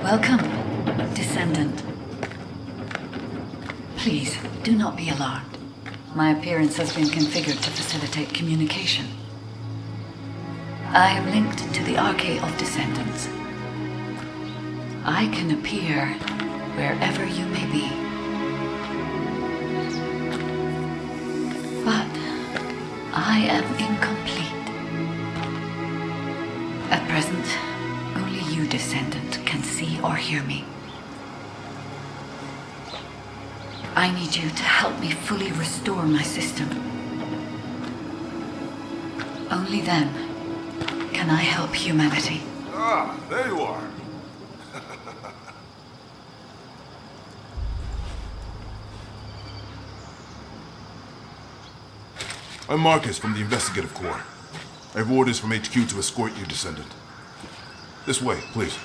Welcome, Descendant. Please, do not be alarmed. My appearance has been configured to facilitate communication. I am linked to the Arcade of Descendants. I can appear wherever you may be. But I am incomplete. At present, only you, Descendant, can see or hear me. I need you to help me fully restore my system. Only then can I help humanity. Ah, there you are. I'm Marcus from the Investigative Corps. I have orders from HQ to escort you, Descendant. This way, please.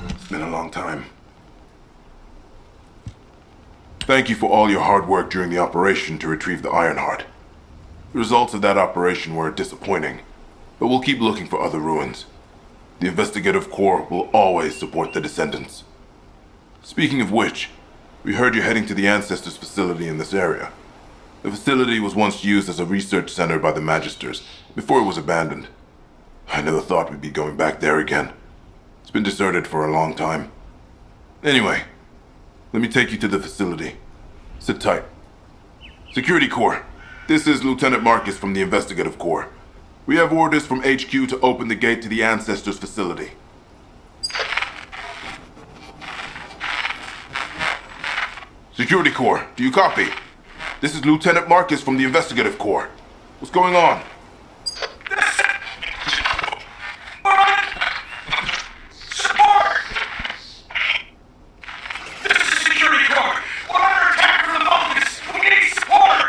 It's been a long time. Thank you for all your hard work during the operation to retrieve the Ironheart. The results of that operation were disappointing, but we'll keep looking for other ruins. The Investigative Corps will always support the Descendants. Speaking of which, we heard you're heading to the Ancestors facility in this area. The facility was once used as a research center by the Magisters, before it was abandoned. I never thought we'd be going back there again. It's been deserted for a long time. Anyway, let me take you to the facility. Sit tight. Security Corps, this is Lieutenant Marcus from the Investigative Corps. We have orders from HQ to open the gate to the Ancestors facility. Security Corps, do you copy? This is Lieutenant Marcus from the Investigative Corps. What's going on? Support! This is Security Corps. We're under attack from the Vulcans. We need support!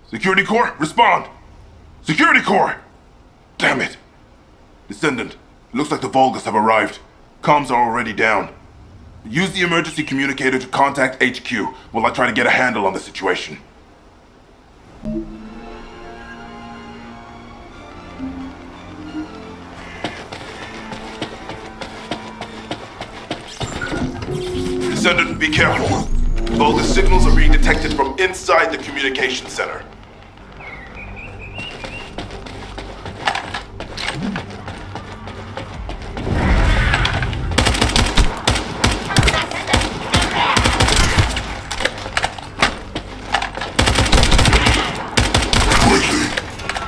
Security Corps, respond! Security Corps! Damn it! Descendant, it looks like the Vulgus have arrived. Comms are already down. Use the emergency communicator to contact HQ while I try to get a handle on the situation. Descendant, be careful. Vulgus signals are being detected from inside the communication center.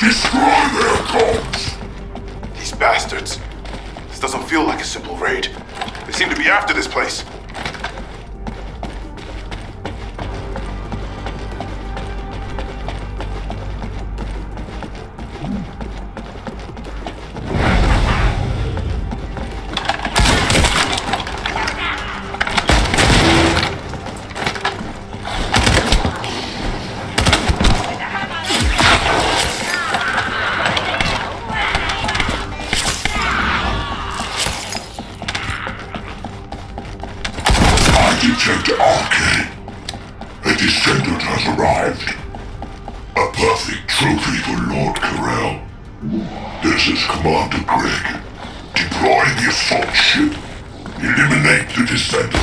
Destroy their comms! These bastards. This doesn't feel like a simple raid. They seem to be after this place. Detect Arcade. A Descendant has arrived. A perfect trophy for Lord Carell. This is Commander Greg. Deploy the assault ship. Eliminate the Descendant.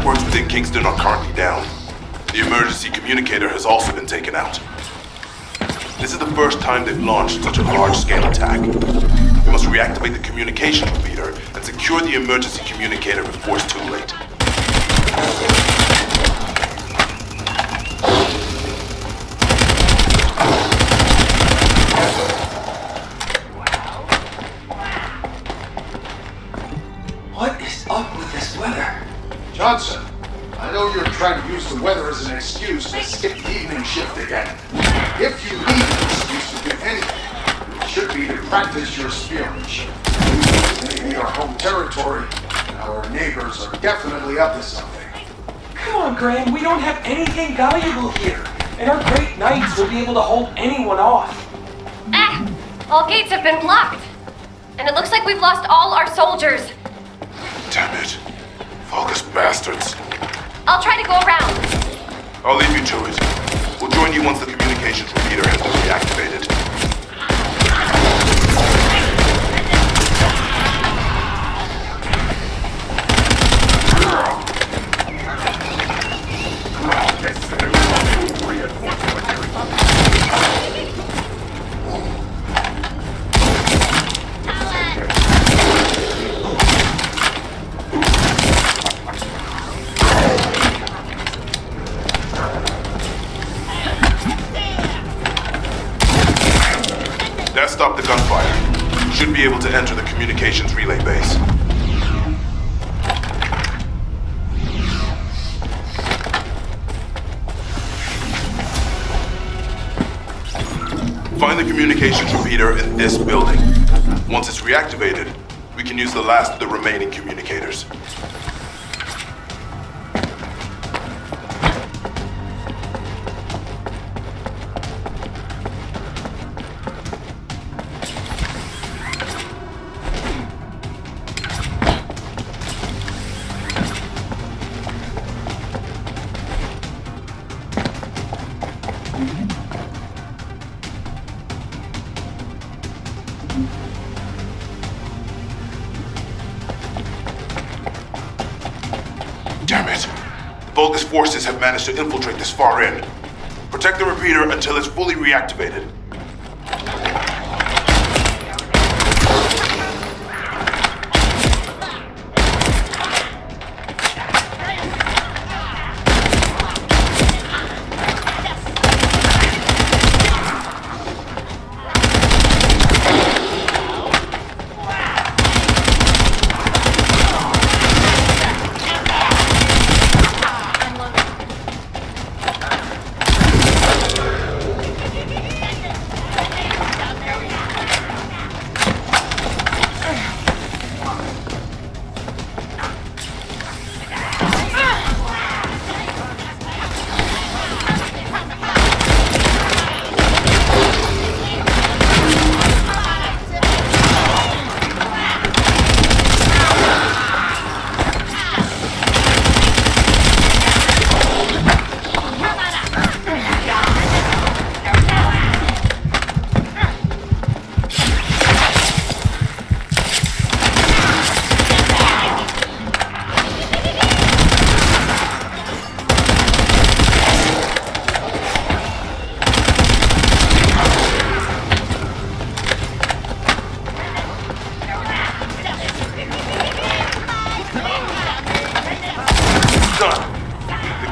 networks within Kingston are currently down. The emergency communicator has also been taken out. This is the first time they've launched such a large-scale attack. We must reactivate the communication repeater and secure the emergency communicator before it's too late. What is up with this weather? Johnson, I know you're trying to use the weather as an excuse to skip the evening shift again. If you need an excuse to do anything, it should be to practice your espionage. This may be our home territory, and our neighbors are definitely up to something. Come on, Graham, we don't have anything valuable here. And our great knights will be able to hold anyone off. All gates have been blocked. And it looks like we've lost all our soldiers. Damn it. Vulgus bastards. I'll try to go around. I'll leave you to it. We'll join you once the communications repeater has been reactivated. That stopped the gunfire. Should be able to enter the communications relay base. Find the communications repeater in this building. Once it's reactivated, we can use the last of the remaining communicators. Damn it. The Vulgus forces have managed to infiltrate this far in. Protect the repeater until it's fully reactivated.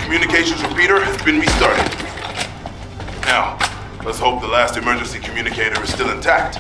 Communications repeater has been restarted. Now, let's hope the last emergency communicator is still intact.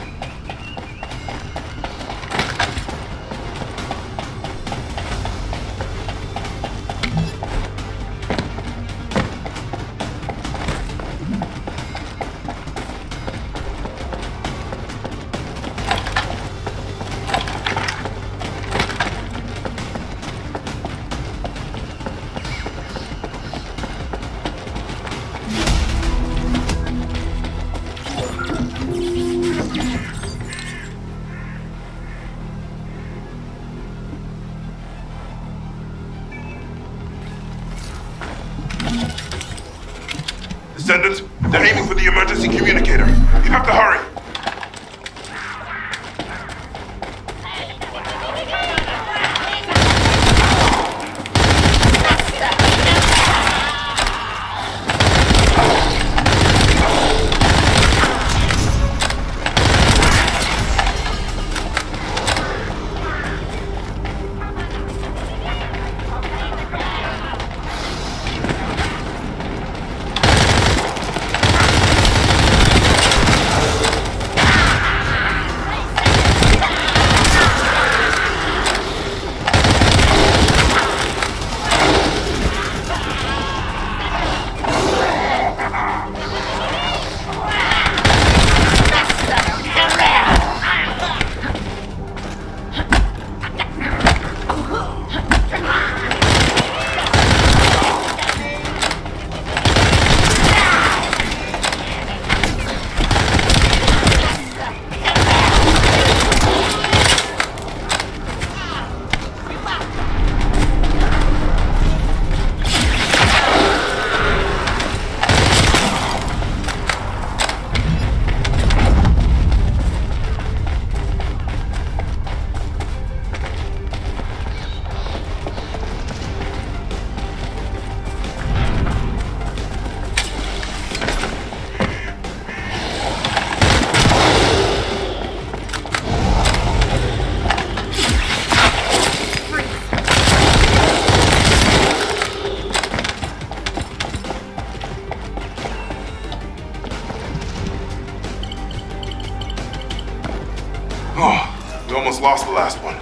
Oh, we almost lost the last one.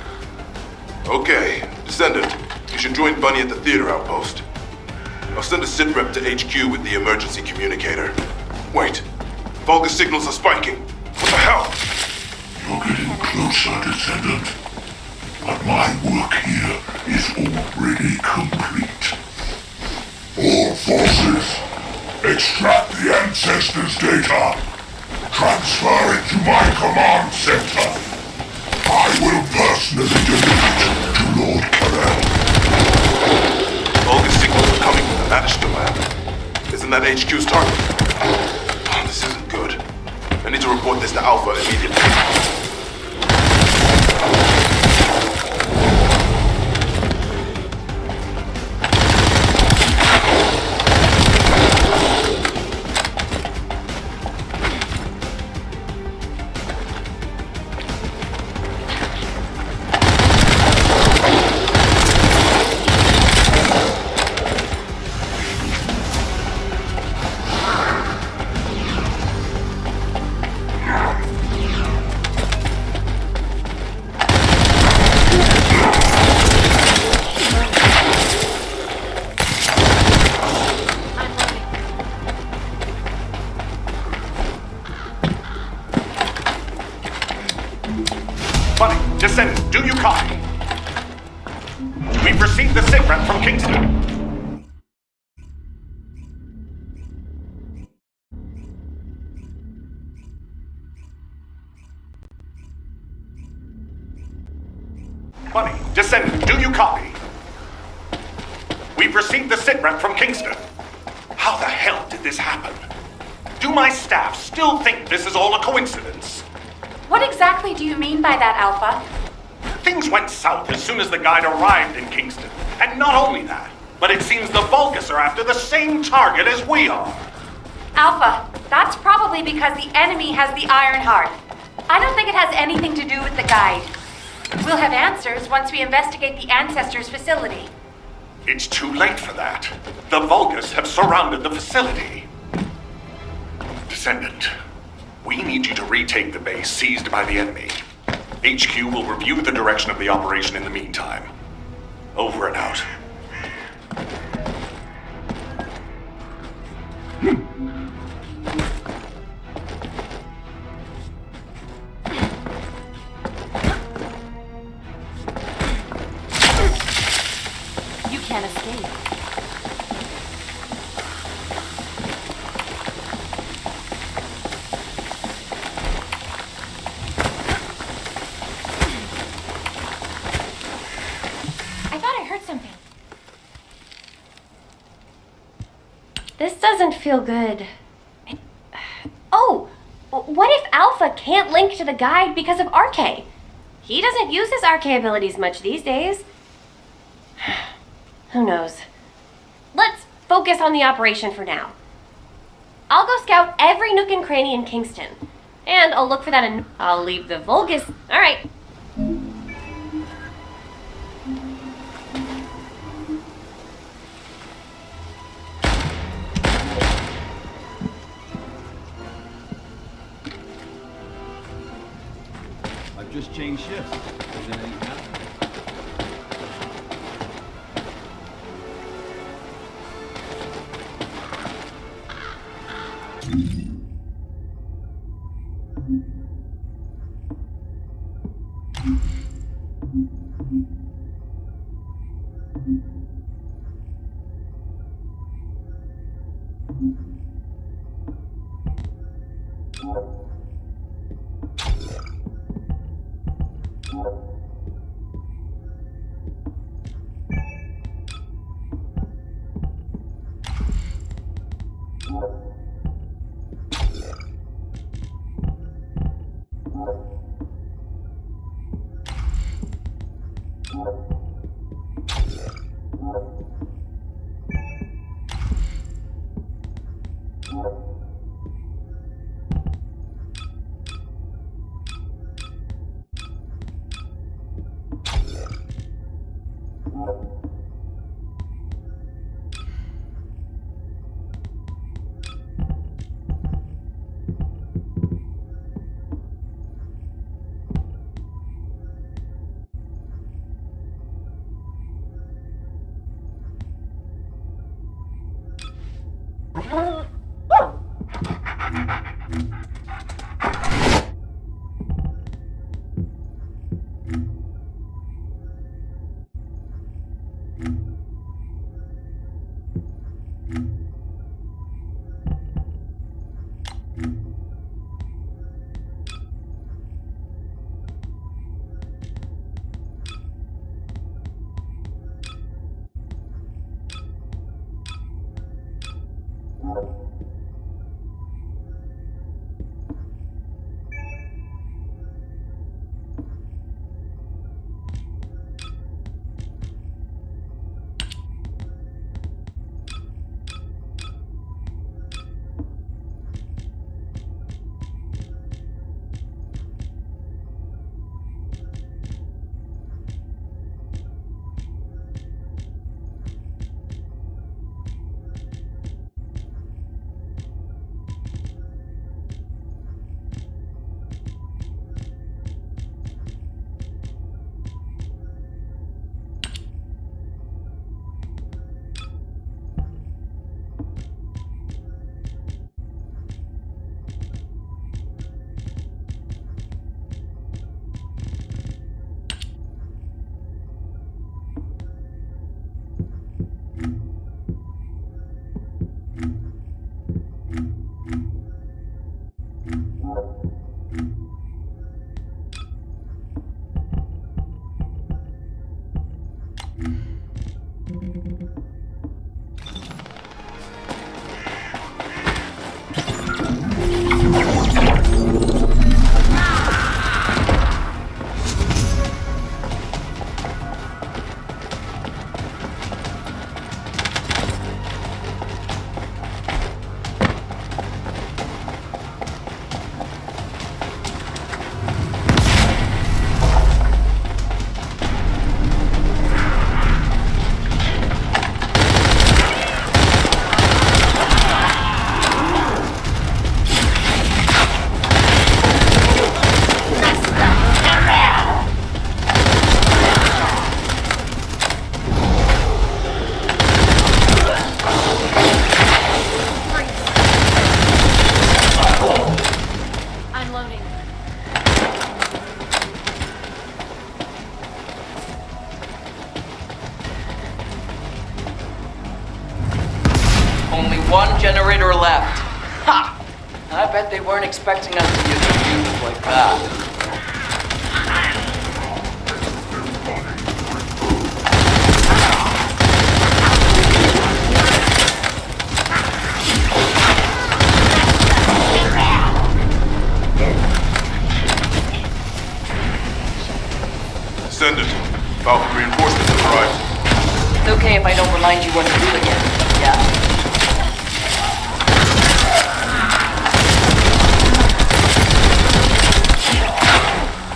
Okay, Descendant, you should join Bunny at the theater outpost. I'll send a sit rep to HQ with the emergency communicator. Wait, Vulgus signals are spiking. What the hell? You're getting closer, Descendant. But my work here is already complete. All forces, extract the Ancestors' data. Transfer it to my command center. I will personally deliver it to Lord Carell. Vulgus signals are coming from the Magister lab. Isn't that HQ's target? Oh, this isn't good. I need to report this to Alpha immediately. Bunny, Descendant, do you copy? We've received the sitrep from Kingston. Bunny, Descendant, do you copy? We've received the sitrep from Kingston. How the hell did this happen? Do my staff still think this is all a coincidence? What exactly do you mean by that, Alpha? Things went south as soon as the guide arrived in Kingston. And not only that, but it seems the Vulgus are after the same target as we are. Alpha, that's probably because the enemy has the Iron Heart. I don't think it has anything to do with the guide. We'll have answers once we investigate the Ancestors' facility. It's too late for that. The Vulgus have surrounded the facility. Descendant, we need you to retake the base seized by the enemy. HQ will review the direction of the operation in the meantime. Over and out. You can't escape. Something. This doesn't feel good. Oh, what if Alpha can't link to the guide because of RK? He doesn't use his RK abilities much these days. Who knows? Let's focus on the operation for now. I'll go scout every nook and cranny in Kingston. And I'll look for that and I'll leave the Vulgus. Alright. Just change shifts. Is there any happening? One generator left. Ha! I bet they weren't expecting us to use a fuse like that. Descendant, Falcon reinforcements have arrived. It's okay if I don't remind you what to do again, yeah?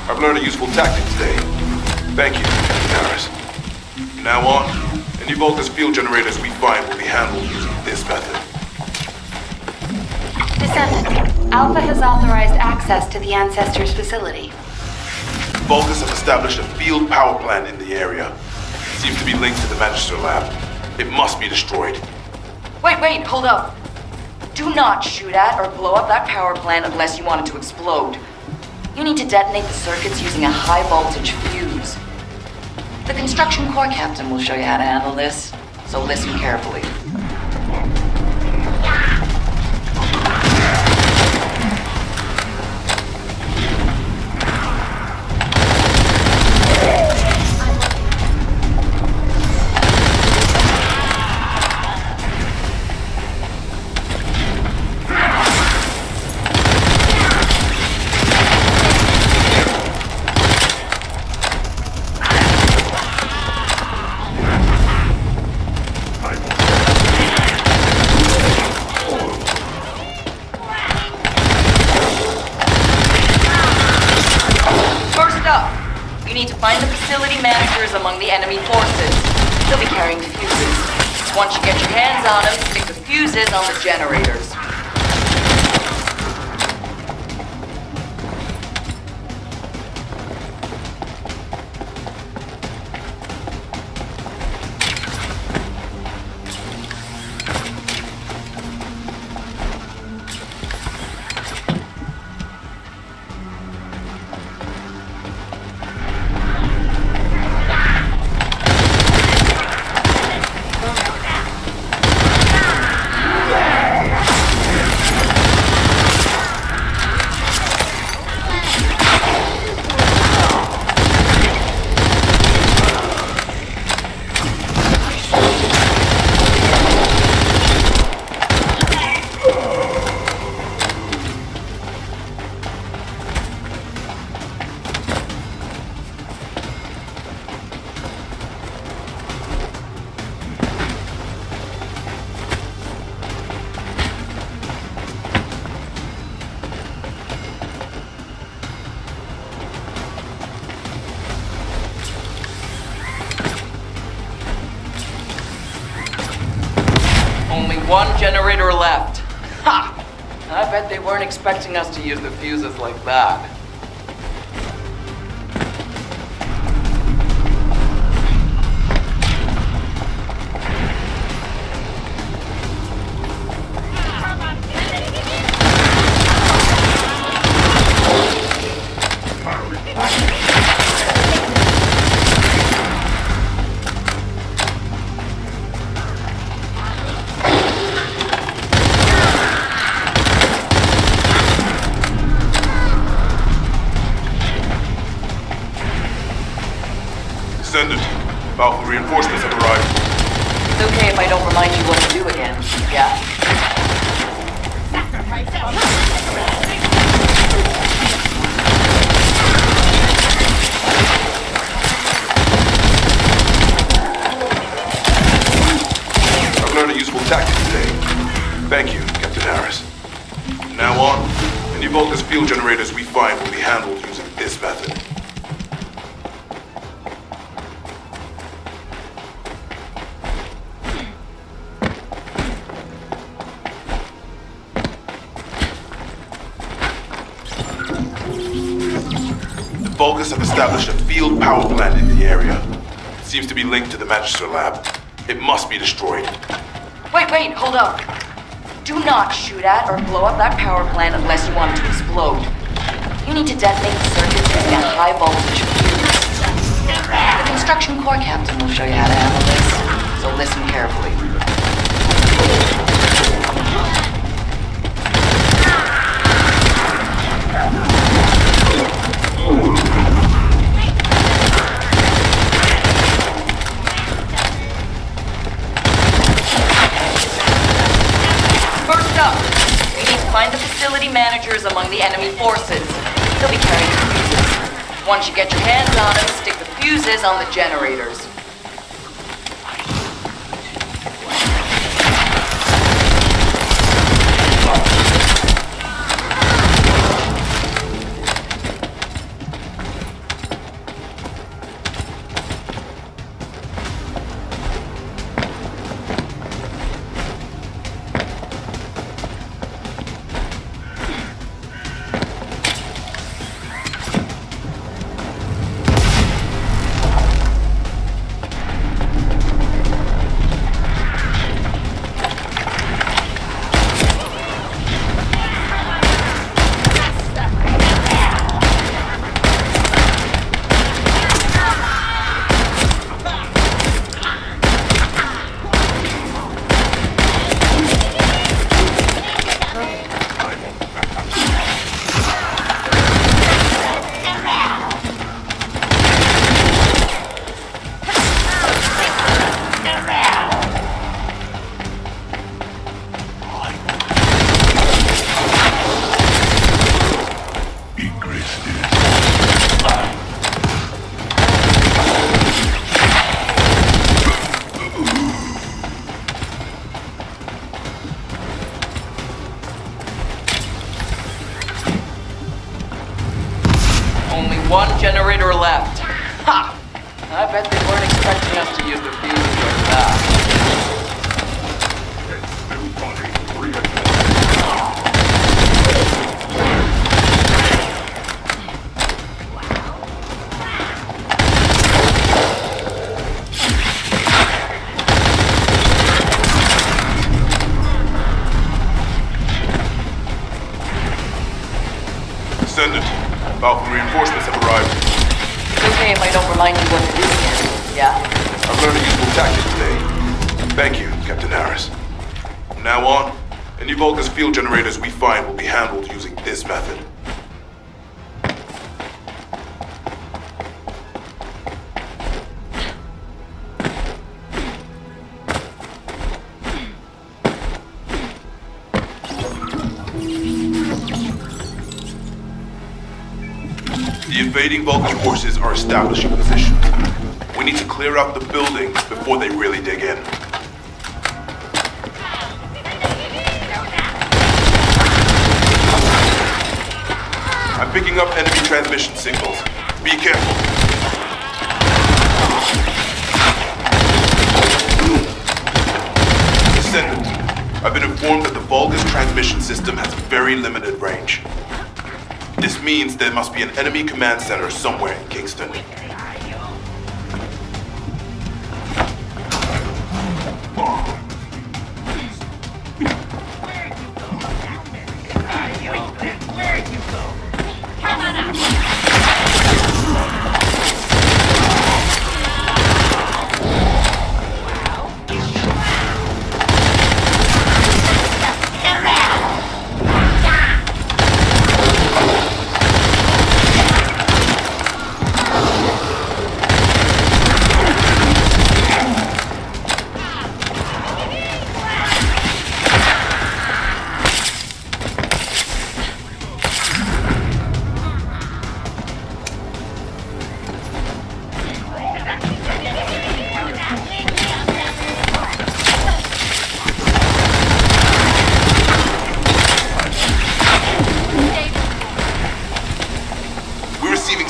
I've learned a useful tactic today. Thank you, Paris. From now on, any Vulgus field generators we find will be handled using this method. Descendant, Alpha has authorized access to the Ancestors' facility. Vulgus have established a field power plant in the area. It seems to be linked to the Magister lab. It must be destroyed. Wait, hold up. Do not shoot at or blow up that power plant unless you want it to explode. You need to detonate the circuits using a high voltage fuse. The construction corps captain will show you how to handle this, so listen carefully. You need to find the facility managers among the enemy forces. They'll be carrying fuses. Once you get your hands on them, stick the fuses on the generators. one generator left. Ha! I bet they weren't expecting us to use the fuses like that. Descendant, Alpha reinforcements have arrived. It's okay if I don't remind you what to do again, yeah? I've learned a useful tactic today. Thank you, Captain Harris. From now on, any Vulgus field generators we find will be handled using this method. Vulgus have established a field power plant in the area. It seems to be linked to the Magister lab. It must be destroyed. Wait, hold up. Do not shoot at or blow up that power plant unless you want it to explode. You need to detonate the circuits using a high voltage fuse. The construction core captain will show you how to handle this, so listen carefully. First up, we need to find the facility managers among the enemy forces. They'll be carrying the fuses. Once you get your hands on them, stick the fuses on the generators. Only one generator left. Ha! I bet they weren't expecting us to use the fuses like that. Descendant, Alpha reinforcements have arrived. It's okay if I don't remind you what to do again, yeah? I've learned a useful tactic today. Thank you, Captain Harris. From now on, any Vulgus field generators we find will be handled using this method. The invading Vulcan forces are establishing positions. We need to clear out the building before they really dig in. I'm picking up enemy transmission signals. Be careful. Descendant, I've informed that the Vulgus transmission system has very limited range. This means there must be an enemy command center somewhere in Kingston.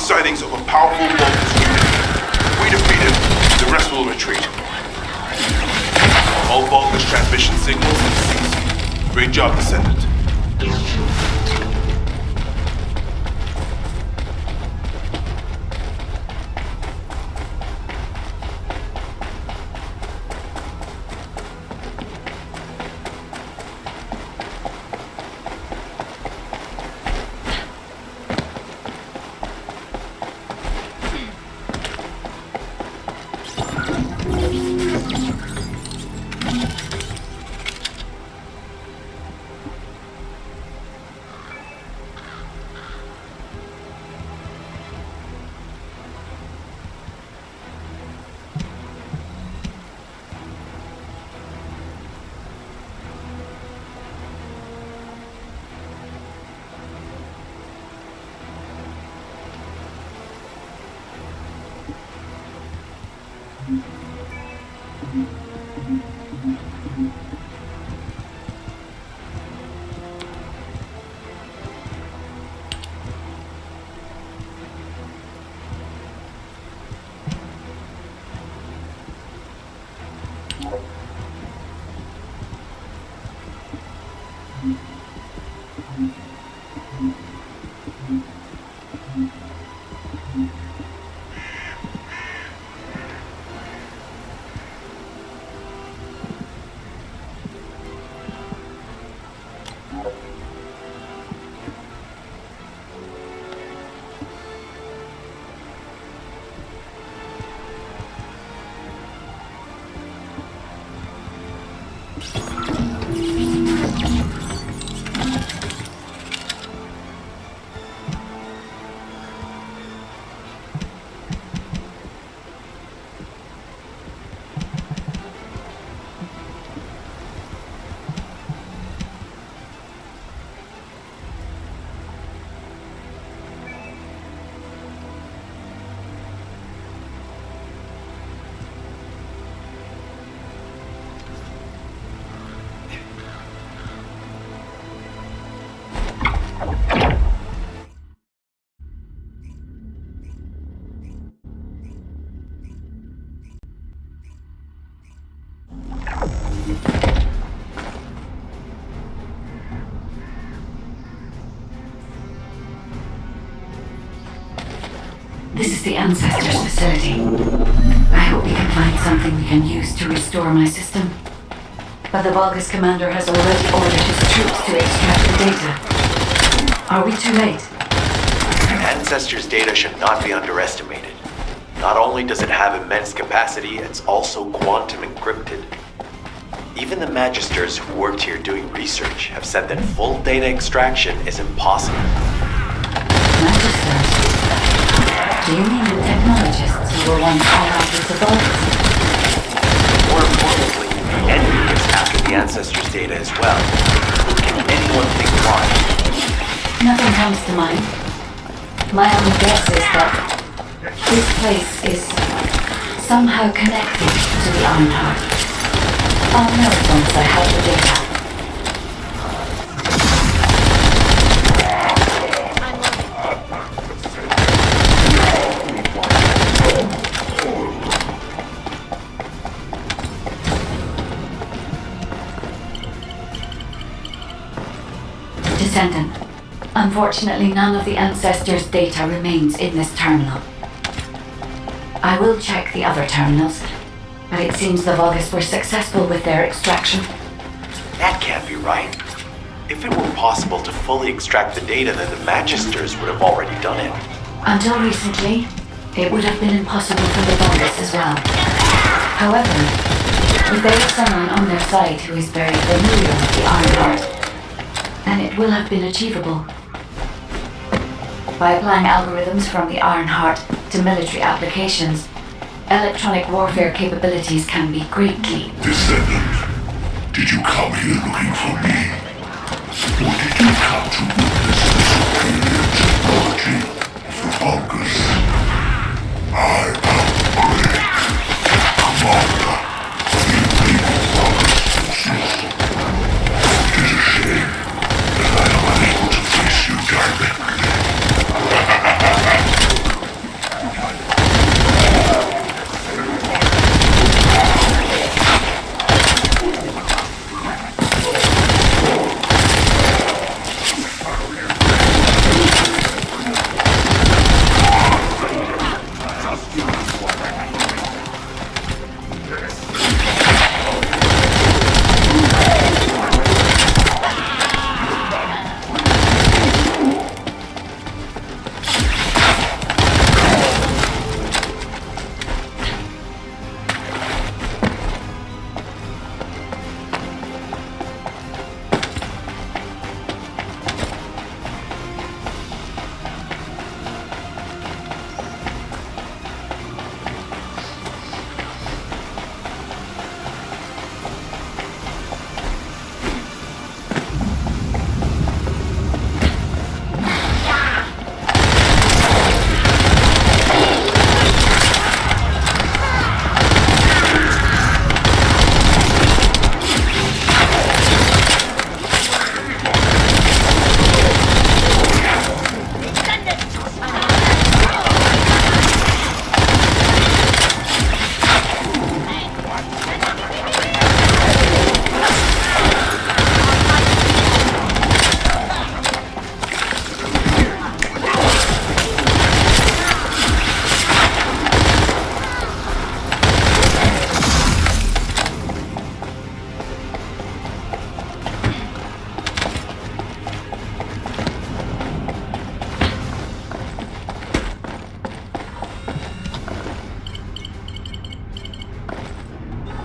Sightings of a powerful Vulgus unit. If we defeat it, the rest will retreat. All Vulgus transmission signals have ceased. Great job, Descendant. This is the Ancestors facility. I hope we can find something we can use to restore my system. But the Vulgus commander has already ordered his troops to extract the data. Are we too late? Ancestors' data should not be underestimated. Not only does it have immense capacity, it's also quantum encrypted. Even the Magisters who worked here doing research have said that full data extraction is impossible. Magisters? Do you mean the technologists who were once allied with the Vulgus? More importantly, enemies after the Ancestors' data as well. Can anyone think why? Nothing comes to mind. My only guess is that this place is somehow connected to the Ironheart. I'll know once I have the data. Descendant, unfortunately none of the Ancestors' data remains in this terminal. I will check the other terminals, but it seems the Vulgus were successful with their extraction. That can't be right. If it were possible to fully extract the data, then the Magisters would have already done it. Until recently, it would have been impossible for the Vulgus as well. However, if there is someone on their side who is very familiar with the Ironheart, then it will have been achievable. By applying algorithms from the Ironheart to military applications, electronic warfare capabilities can be greatly... Descendant, did you come here looking for me? Or did you come to witness the superior technology of the Vulgus? I am Greg, Commander of the Imperial Vulgus forces. It is a shame that I am unable to face you directly.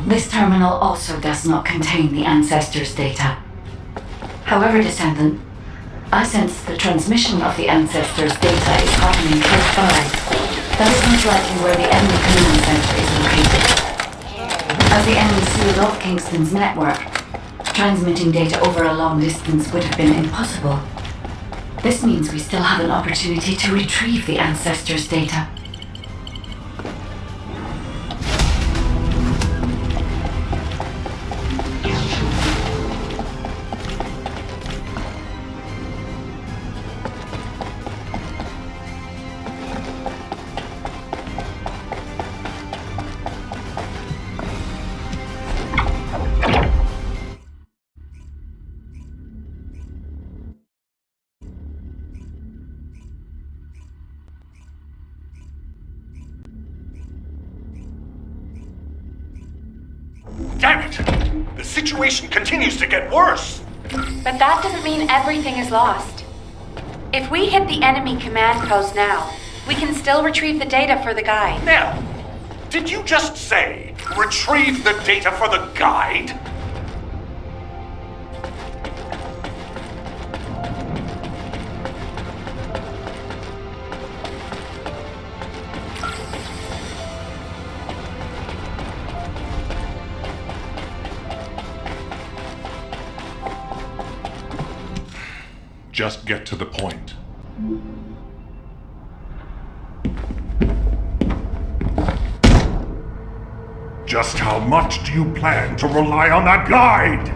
This terminal also does not contain the Ancestors' data. However, Descendant, I sense the transmission of the Ancestors' data is happening close by. That is most likely where the enemy command center is located. As the enemy sealed off Kingston's network, transmitting data over a long distance would have been impossible. This means we still have an opportunity to retrieve the Ancestors' data. Damn it! The situation continues to get worse! But that doesn't mean everything is lost. If we hit the enemy command post now, we can still retrieve the data for the guide. Nell, did you just say retrieve the data for the guide? Just get to the point. Just how much do you plan to rely on that guide?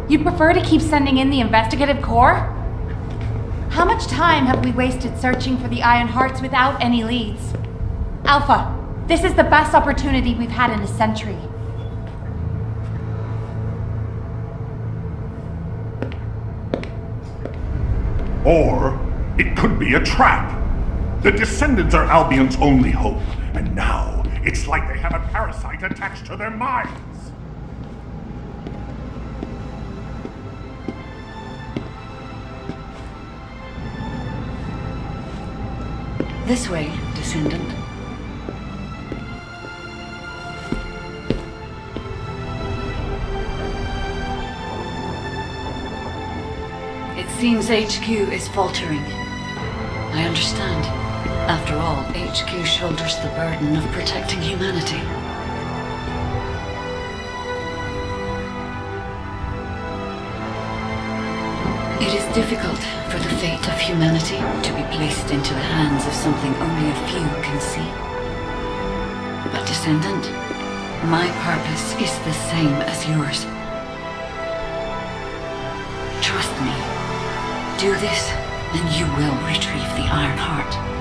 You prefer to keep sending in the investigative corps? How much time have we wasted searching for the Iron Hearts without any leads? Alpha, this is the best opportunity we've had in a century. Or it could be a trap. The Descendants are Albion's only hope, and now it's like they have a parasite attached to their minds. This way, Descendant. It seems HQ is faltering. I understand. After all, HQ shoulders the burden of protecting humanity. It is difficult for the fate of humanity to be placed into the hands of something only a few can see. But Descendant, my purpose is the same as yours. Trust me. Do this, and you will retrieve the Iron Heart.